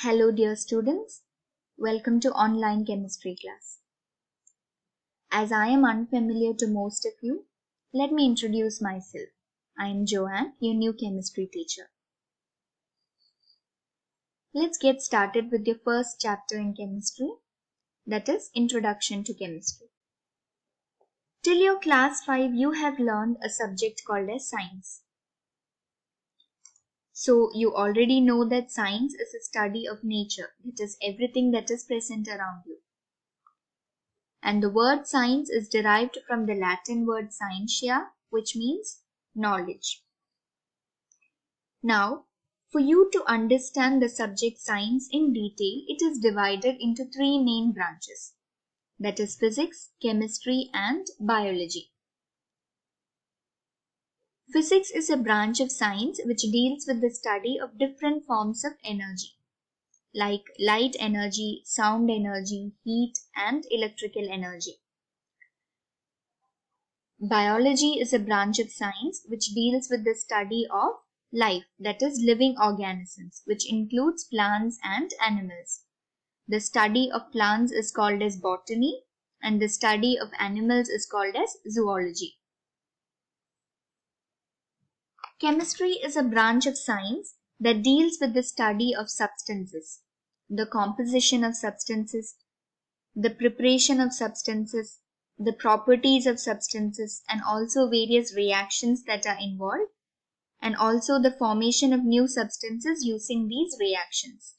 Hello dear students, welcome to online chemistry class. As I am unfamiliar to most of you, let me introduce myself. I am Joann, your new chemistry teacher. Let's get started with your first chapter in chemistry, that is Introduction to Chemistry. Till your class 5 you have learned a subject called as science. So you already know that science is a study of nature, that is everything that is present around you. And the word science is derived from the Latin word scientia, which means knowledge. Now, for you to understand the subject science in detail, it is divided into three main branches, that is physics, chemistry, and biology. Physics is a branch of science which deals with the study of different forms of energy, like light energy, sound energy, heat, and electrical energy. Biology is a branch of science which deals with the study of life, that is living organisms, which includes plants and animals. The study of plants is called as botany, and the study of animals is called as zoology. Chemistry is a branch of science that deals with the study of substances, the composition of substances, the preparation of substances, the properties of substances, and also various reactions that are involved, and also the formation of new substances using these reactions.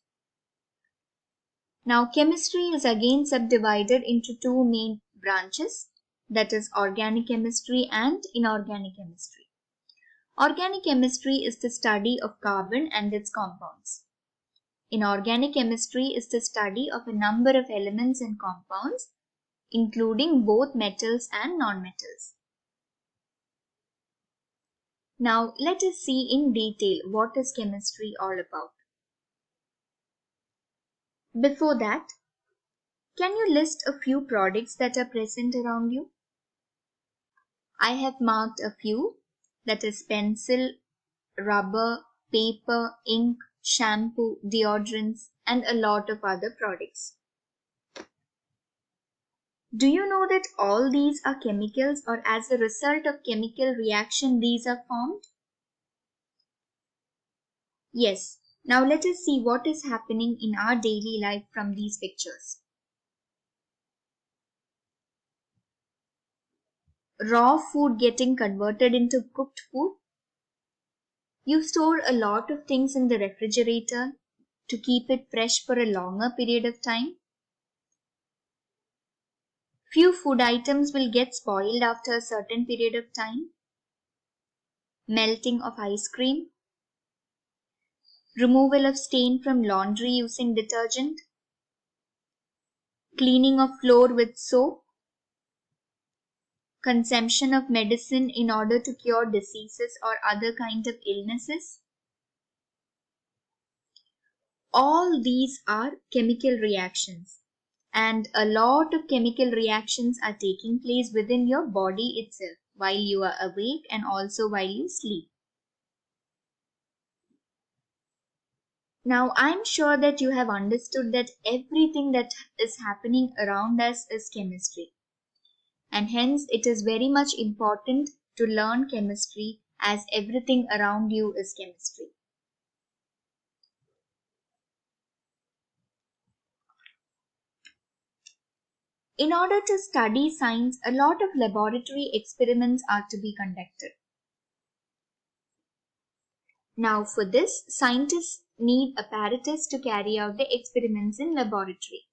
Now, chemistry is again subdivided into two main branches, that is organic chemistry and inorganic chemistry. Organic chemistry is the study of carbon and its compounds. Inorganic chemistry is the study of a number of elements and compounds, including both metals and nonmetals. Now, let us see in detail what is chemistry all about. Before that, can you list a few products that are present around you? I have marked a few, that is pencil, rubber, paper, ink, shampoo, deodorants, and a lot of other products. Do you know that all these are chemicals, or as a result of chemical reaction these are formed? Yes. Now let us see what is happening in our daily life from these pictures. Raw food getting converted into cooked food. You store a lot of things in the refrigerator to keep it fresh for a longer period of time. Few food items will get spoiled after a certain period of time. Melting of ice cream. Removal of stain from laundry using detergent. Cleaning of floor with soap. Consumption of medicine in order to cure diseases or other kinds of illnesses. All these are chemical reactions, and a lot of chemical reactions are taking place within your body itself while you are awake and also while you sleep. Now, I'm sure that you have understood that everything that is happening around us is chemistry. And hence, it is very much important to learn chemistry, as everything around you is chemistry. In order to study science, a lot of laboratory experiments are to be conducted. Now, for this, scientists need apparatus to carry out the experiments in laboratory.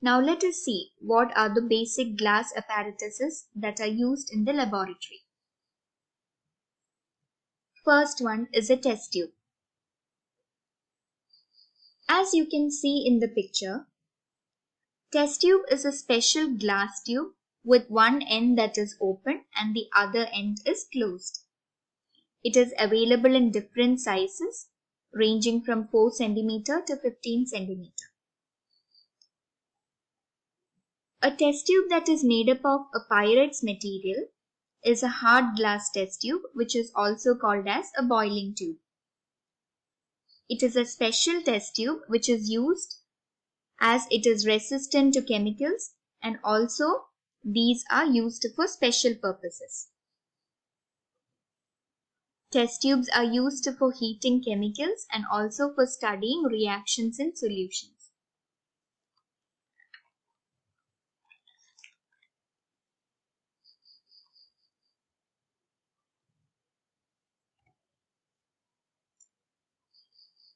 Now, let us see what are the basic glass apparatuses that are used in the laboratory. First one is a test tube. As you can see in the picture, test tube is a special glass tube with one end that is open and the other end is closed. It is available in different sizes, ranging from 4 cm to 15 cm. A test tube that is made up of a Pyrex material is a hard glass test tube, which is also called as a boiling tube. It is a special test tube which is used as it is resistant to chemicals, and also these are used for special purposes. Test tubes are used for heating chemicals and also for studying reactions in solutions.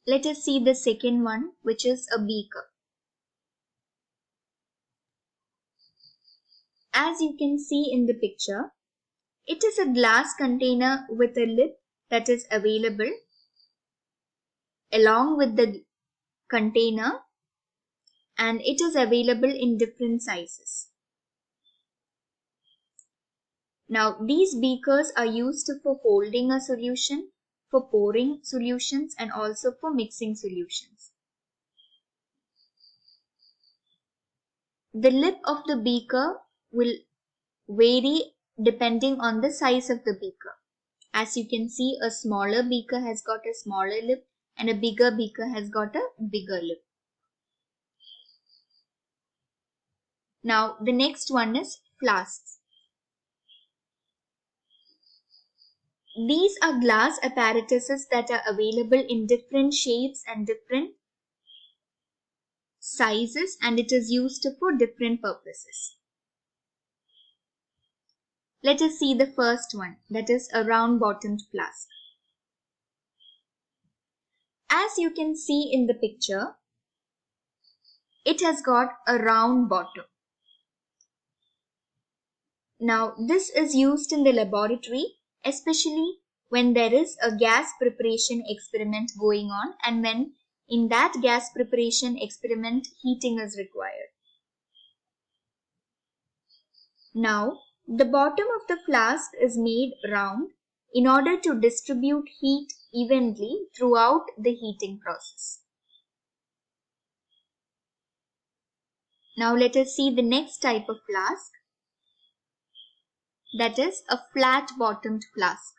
Let us see the second one, which is a beaker. As you can see in the picture, it is a glass container with a lid that is available along with the container, and it is available in different sizes. Now, these beakers are used for holding a solution, for pouring solutions, and also for mixing solutions. The lip of the beaker will vary depending on the size of the beaker. As you can see, a smaller beaker has got a smaller lip and a bigger beaker has got a bigger lip. Now, the next one is flasks. These are glass apparatuses that are available in different shapes and different sizes, and it is used for different purposes. Let us see the first one, that is a round bottomed flask. As you can see in the picture, it has got a round bottom. Now, this is used in the laboratory, especially when there is a gas preparation experiment going on and when in that gas preparation experiment heating is required. Now, the bottom of the flask is made round in order to distribute heat evenly throughout the heating process. Now, let us see the next type of flask, that is a flat bottomed flask.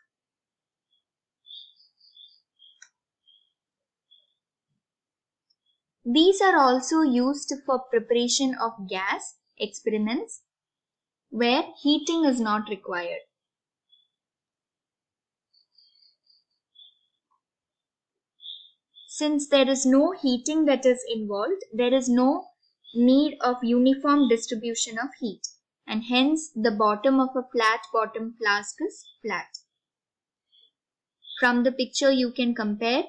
These are also used for preparation of gas experiments where heating is not required. Since there is no heating that is involved, there is no need of uniform distribution of heat, and hence the bottom of a flat bottom flask is flat. From the picture you can compare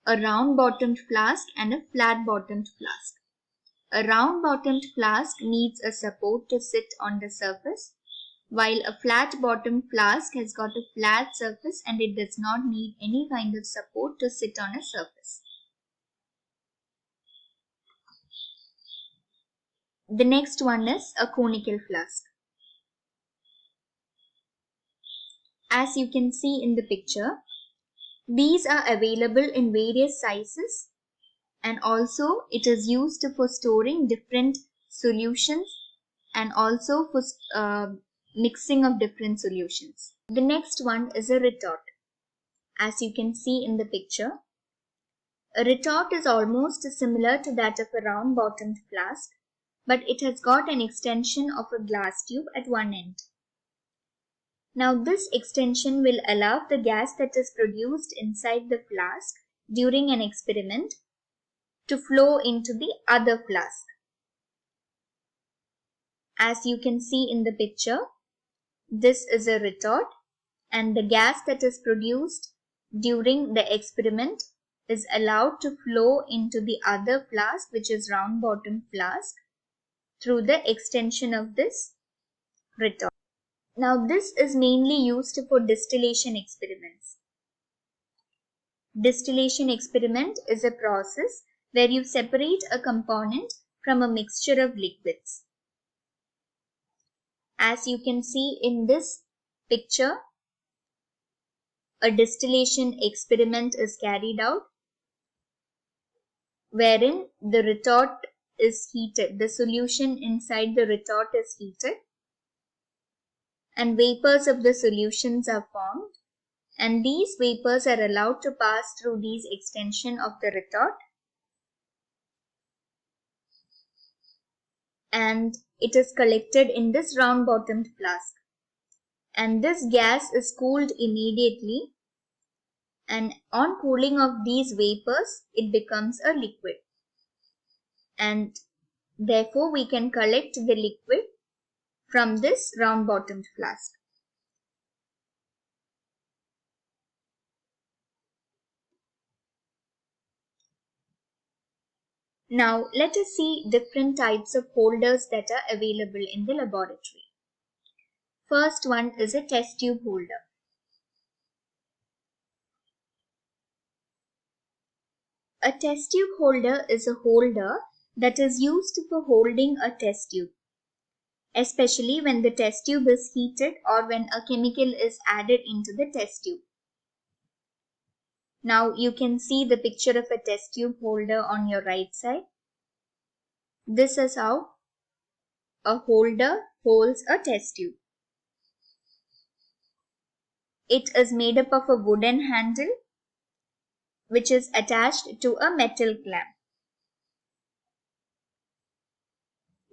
a round bottomed flask and a flat bottomed flask. A round bottomed flask needs a support to sit on the surface, while a flat bottomed flask has got a flat surface and it does not need any kind of support to sit on a surface. The next one is a conical flask. As you can see in the picture, these are available in various sizes, and also it is used for storing different solutions and also for mixing of different solutions. The next one is a retort. As you can see in the picture, a retort is almost similar to that of a round bottomed flask, but it has got an extension of a glass tube at one end. Now, this extension will allow the gas that is produced inside the flask during an experiment to flow into the other flask. As you can see in the picture, this is a retort, and the gas that is produced during the experiment is allowed to flow into the other flask, which is round bottom flask, through the extension of this retort. Now, this is mainly used for distillation experiments. Distillation experiment is a process where you separate a component from a mixture of liquids. As you can see in this picture, a distillation experiment is carried out wherein the retort is heated. The solution inside the retort is heated and vapors of the solutions are formed, and these vapors are allowed to pass through these extension of the retort, and it is collected in this round bottomed flask, and this gas is cooled immediately, and on cooling of these vapors it becomes a liquid, and therefore we can collect the liquid from this round bottomed flask. Now let us see different types of holders that are available in the laboratory. First one is a test tube holder. A test tube holder is a holder that is used for holding a test tube, especially when the test tube is heated or when a chemical is added into the test tube. Now you can see the picture of a test tube holder on your right side. This is how a holder holds a test tube. It is made up of a wooden handle which is attached to a metal clamp.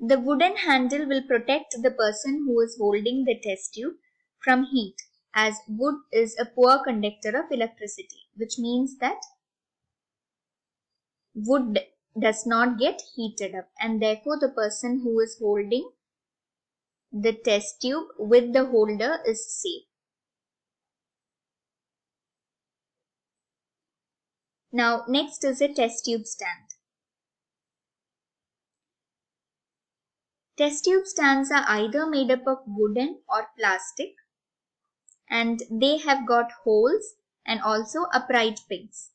The wooden handle will protect the person who is holding the test tube from heat, as wood is a poor conductor of electricity, which means that wood does not get heated up, and therefore the person who is holding the test tube with the holder is safe. Now next is a test tube stand. Test tube stands are either made up of wooden or plastic, and they have got holes and also upright pegs.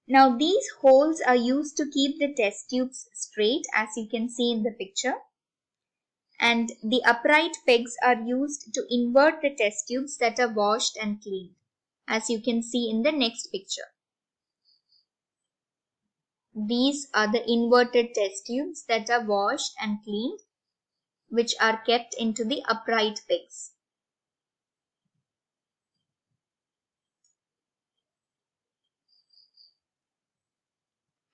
Now these holes are used to keep the test tubes straight, as you can see in the picture, and the upright pegs are used to invert the test tubes that are washed and cleaned, as you can see in the next picture. These are the inverted test tubes that are washed and cleaned, which are kept into the upright pegs.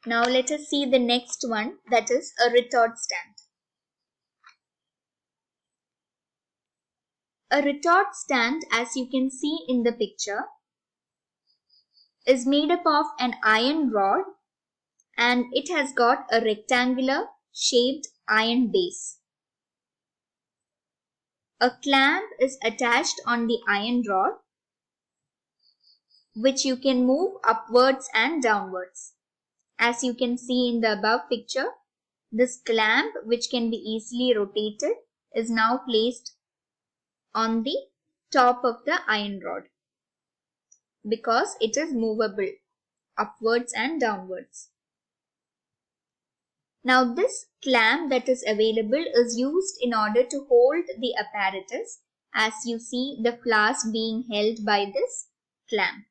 Now let us see the next one, that is a retort stand. A retort stand, as you can see in the picture, is made up of an iron rod, and it has got a rectangular shaped iron base. A clamp is attached on the iron rod, which you can move upwards and downwards. As you can see in the above picture, this clamp, which can be easily rotated, is now placed on the top of the iron rod because it is movable upwards and downwards. Now this clamp that is available is used in order to hold the apparatus, as you see the flask being held by this clamp.